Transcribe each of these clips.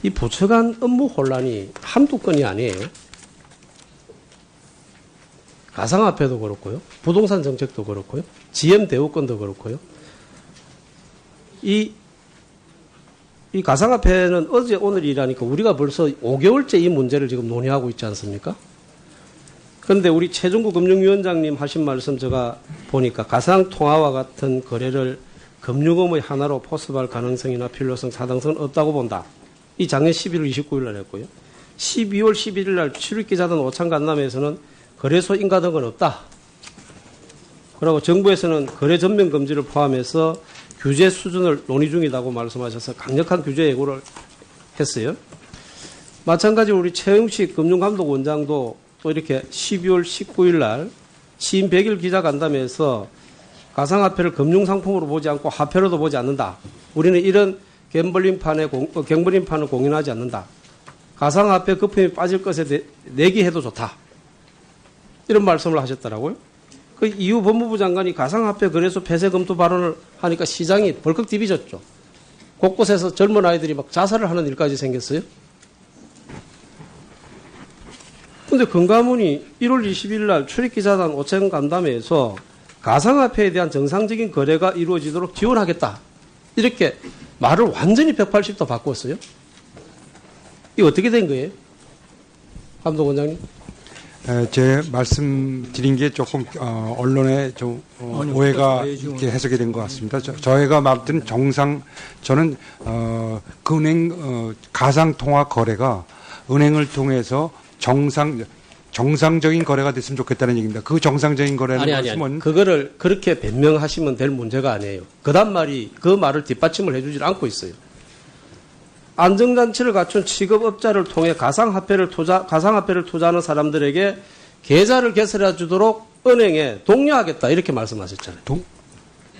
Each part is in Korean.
이 부처 간 업무 혼란이 한두 건이 아니에요. 가상화폐도 그렇고요. 부동산 정책도 그렇고요. GM 대우권도 그렇고요. 이 가상화폐는 어제 오늘이라니까 우리가 벌써 5개월째 이 문제를 지금 논의하고 있지 않습니까? 그런데 우리 최종구 금융위원장님 하신 말씀 제가 보니까 가상통화와 같은 거래를 금융업의 하나로 포섭할 가능성이나 필요성, 타당성은 없다고 본다. 이 작년 11월 29일 날 했고요. 12월 11일 날 출입기자단 오찬 간담회에서는 거래소 인가 등은 없다. 그리고 정부에서는 거래 전면 금지를 포함해서 규제 수준을 논의 중이라고 말씀하셔서 강력한 규제 예고를 했어요. 마찬가지로 우리 최영식 금융감독원장도 또 이렇게 12월 19일 날 취임 100일 기자간담회에서 가상화폐를 금융상품으로 보지 않고 화폐로도 보지 않는다. 우리는 이런 갬블링판을 공인하지 않는다. 가상화폐 거품이 빠질 것에 내기해도 좋다. 이런 말씀을 하셨더라고요. 그 이후 법무부 장관이 가상화폐 거래소 폐쇄 검토 발언을 하니까 시장이 벌컥 뒤비졌죠. 곳곳에서 젊은 아이들이 막 자살을 하는 일까지 생겼어요. 그런데 금감원이 1월 20일 날 출입기자단 오찬 간담회에서 가상화폐에 대한 정상적인 거래가 이루어지도록 지원하겠다. 이렇게 말을 완전히 180도 바꿨어요. 이게 어떻게 된 거예요? 감독원장님. 제 말씀드린 게 조금 언론에 좀 오해가 있게 해석이 된 것 같습니다. 저희가 말든 저는 그 은행 가상통화 거래가 은행을 통해서 정상적인 거래가 됐으면 좋겠다는 얘기입니다. 그 정상적인 거래는 아니. 그거를 그렇게 변명하시면 될 문제가 아니에요. 그다음 말이 그 말을 뒷받침을 해주질 않고 있어요. 안정장치를 갖춘 취급업자를 통해 가상화폐를 투자하는 사람들에게 계좌를 개설해 주도록 은행에 독려하겠다 이렇게 말씀하셨잖아요.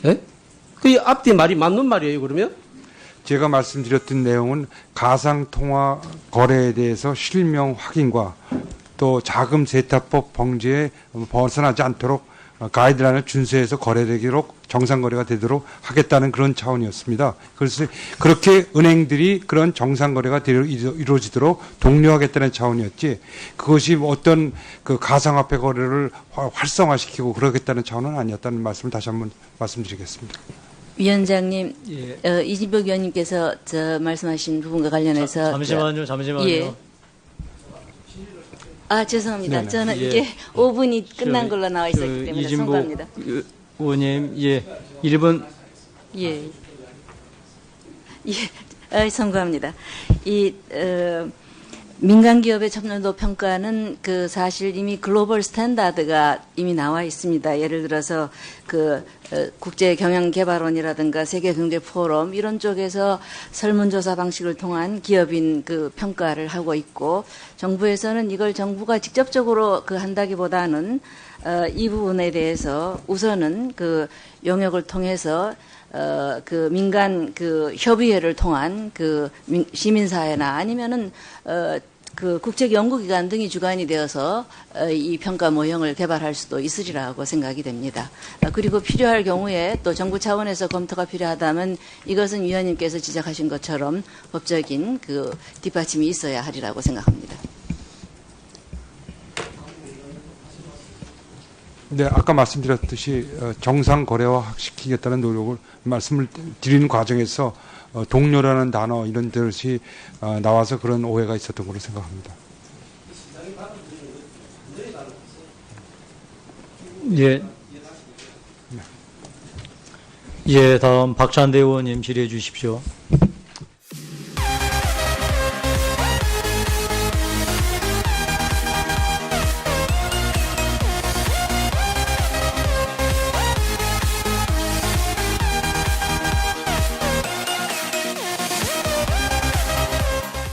예? 그 앞뒤 말이 맞는 말이에요, 그러면? 제가 말씀드렸던 내용은 가상통화 거래에 대해서 실명 확인과 또 자금 세탁법 방지에 벗어나지 않도록 가이드라인을 준수해서 거래되도록 정상거래가 되도록 하겠다는 그런 차원이었습니다. 그래서 그렇게 은행들이 그런 정상거래가 이루어지도록 독려하겠다는 차원이었지 그것이 어떤 그 가상화폐 거래를 활성화시키고 그러겠다는 차원은 아니었다는 말씀을 다시 한번 말씀드리겠습니다. 위원장님, 예. 이진복 위원님께서 말씀하신 부분과 관련해서 잠시만요. 예. 죄송합니다. 네네. 저는 예. 이게 5분이 끝난 걸로 나와 있었기 때문에 송구합니다. 의원님, 1번. 예. 송구합니다. 민간 기업의 참여도 평가는 사실 이미 글로벌 스탠다드가 이미 나와 있습니다. 예를 들어서 국제경영개발원이라든가 세계경제포럼 이런 쪽에서 설문조사 방식을 통한 기업인 평가를 하고 있고 정부에서는 이걸 정부가 직접적으로 한다기보다는 이 부분에 대해서 우선은 용역을 통해서 민간 협의회를 통한 시민사회나 아니면은 국제연구기관 등이 주관이 되어서 이 평가 모형을 개발할 수도 있으리라고 생각이 됩니다. 그리고 필요할 경우에 또 정부 차원에서 검토가 필요하다면 이것은 위원님께서 지적하신 것처럼 법적인 뒷받침이 있어야 하리라고 생각합니다. 네, 아까 말씀드렸듯이 정상 거래화시키겠다는 노력을 말씀을 드리는 과정에서 동료라는 단어 이런 것이 나와서 그런 오해가 있었던 걸로 생각합니다. 예. 예, 다음 박찬대 의원님 질의해 주십시오.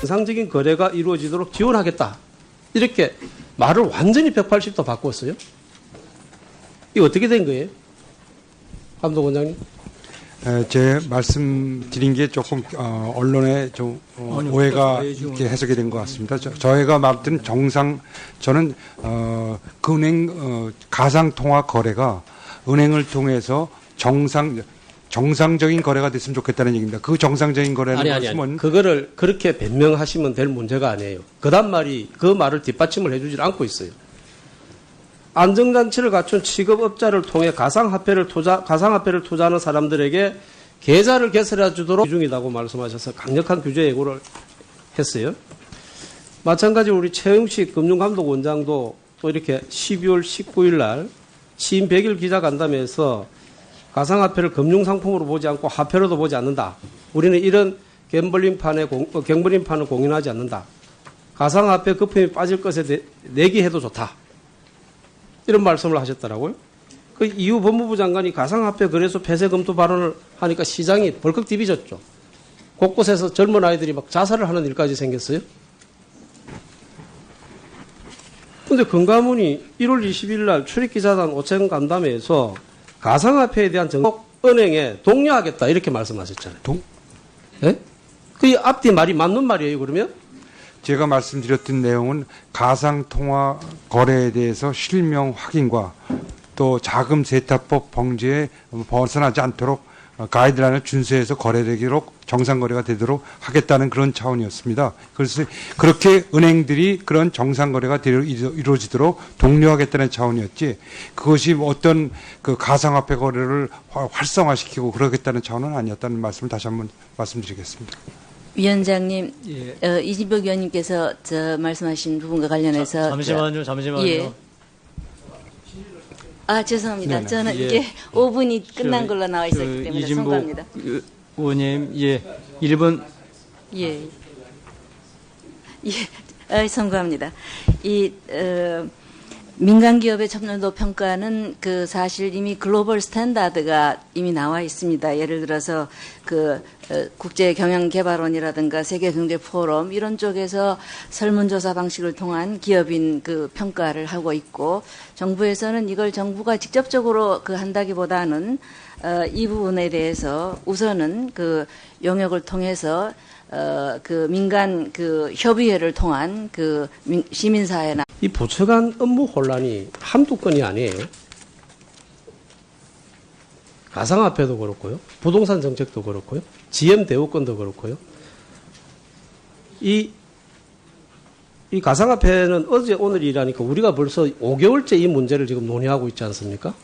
정상적인 거래가 이루어지도록 지원하겠다. 이렇게 말을 완전히 180도 바꿨어요. 이게 어떻게 된 거예요? 감독원장님. 제 말씀드린 게 조금 언론에 좀 오해가 있게 해석이 된 것 같습니다. 저희가 말든 저는 그 은행 가상통화 거래가 은행을 통해서 정상적인 거래가 됐으면 좋겠다는 얘기입니다. 그 정상적인 거래는 아니. 말씀은 그거를 그렇게 변명하시면 될 문제가 아니에요. 그다음 말이 그 말을 뒷받침을 해주질 않고 있어요. 안정장치를 갖춘 취급업자를 통해 가상화폐를 투자하는 사람들에게 계좌를 개설해 주도록 중이라고 말씀하셔서 강력한 규제 예고를 했어요. 마찬가지로 우리 최영식 금융감독원장도 또 이렇게 12월 19일 날 취임 100일 기자간담회에서 가상화폐를 금융상품으로 보지 않고 화폐로도 보지 않는다. 우리는 이런 갬블링판을 공인하지 않는다. 가상화폐 거품이 빠질 것에 내기해도 좋다. 이런 말씀을 하셨더라고요. 그 이후 법무부 장관이 가상화폐 거래소 폐쇄 검토 발언을 하니까 시장이 벌컥 뒤비졌죠. 곳곳에서 젊은 아이들이 막 자살을 하는 일까지 생겼어요. 근데 금감원이 1월 20일 날 출입기자단 오찬 간담회에서 가상화폐에 대한 은행에 독려하겠다 이렇게 말씀하셨잖아요. 예? 그 앞뒤 말이 맞는 말이에요, 그러면? 제가 말씀드렸던 내용은 가상통화 거래에 대해서 실명 확인과 또 자금 세탁법 방지에 벗어나지 않도록 가이드라인을 준수해서 거래되도록 정상 거래가 되도록 하겠다는 그런 차원이었습니다. 그래서 그렇게 은행들이 그런 정상 거래가 이루어지도록 독려하겠다는 차원이었지, 그것이 어떤 그 가상화폐 거래를 활성화시키고 그러겠다는 차원은 아니었다는 말씀을 다시 한번 말씀드리겠습니다. 위원장님, 예. 이진복 위원님께서 말씀하신 부분과 관련해서 잠시만요. 예. 아, 죄송합니다. 네네. 저는 예. 이게 5분이 끝난 걸로 나와 있었기 때문에 이진복 송구합니다. 의원님, 1분. 예. 송구합니다. 민간 기업의 참여도 평가는 사실 이미 글로벌 스탠다드가 이미 나와 있습니다. 예를 들어서 국제 경영 개발원이라든가 세계 경제 포럼 이런 쪽에서 설문조사 방식을 통한 기업인 평가를 하고 있고, 정부에서는 이걸 정부가 직접적으로 한다기보다는 이 부분에 대해서 우선은 용역을 통해서 민간 협의회를 통한 시민사회나 이 부처 간 업무 혼란이 한두 건이 아니에요. 가상화폐도 그렇고요. 부동산 정책도 그렇고요. GM 대우권도 그렇고요. 이 가상화폐는 어제 오늘이라니까 우리가 벌써 5개월째 이 문제를 지금 논의하고 있지 않습니까?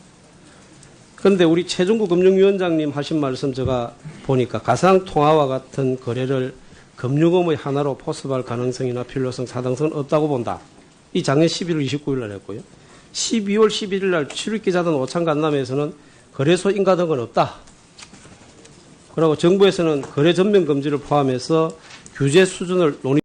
그런데 우리 최종구 금융위원장님 하신 말씀 제가 보니까 가상통화와 같은 거래를 금융업의 하나로 포섭할 가능성이나 필요성, 타당성은 없다고 본다. 이 작년 11월 29일 날 했고요. 12월 11일 날 출입기자단 오찬 간담회에서는 거래소 인가 등은 없다. 그리고 정부에서는 거래 전면 금지를 포함해서 규제 수준을 논의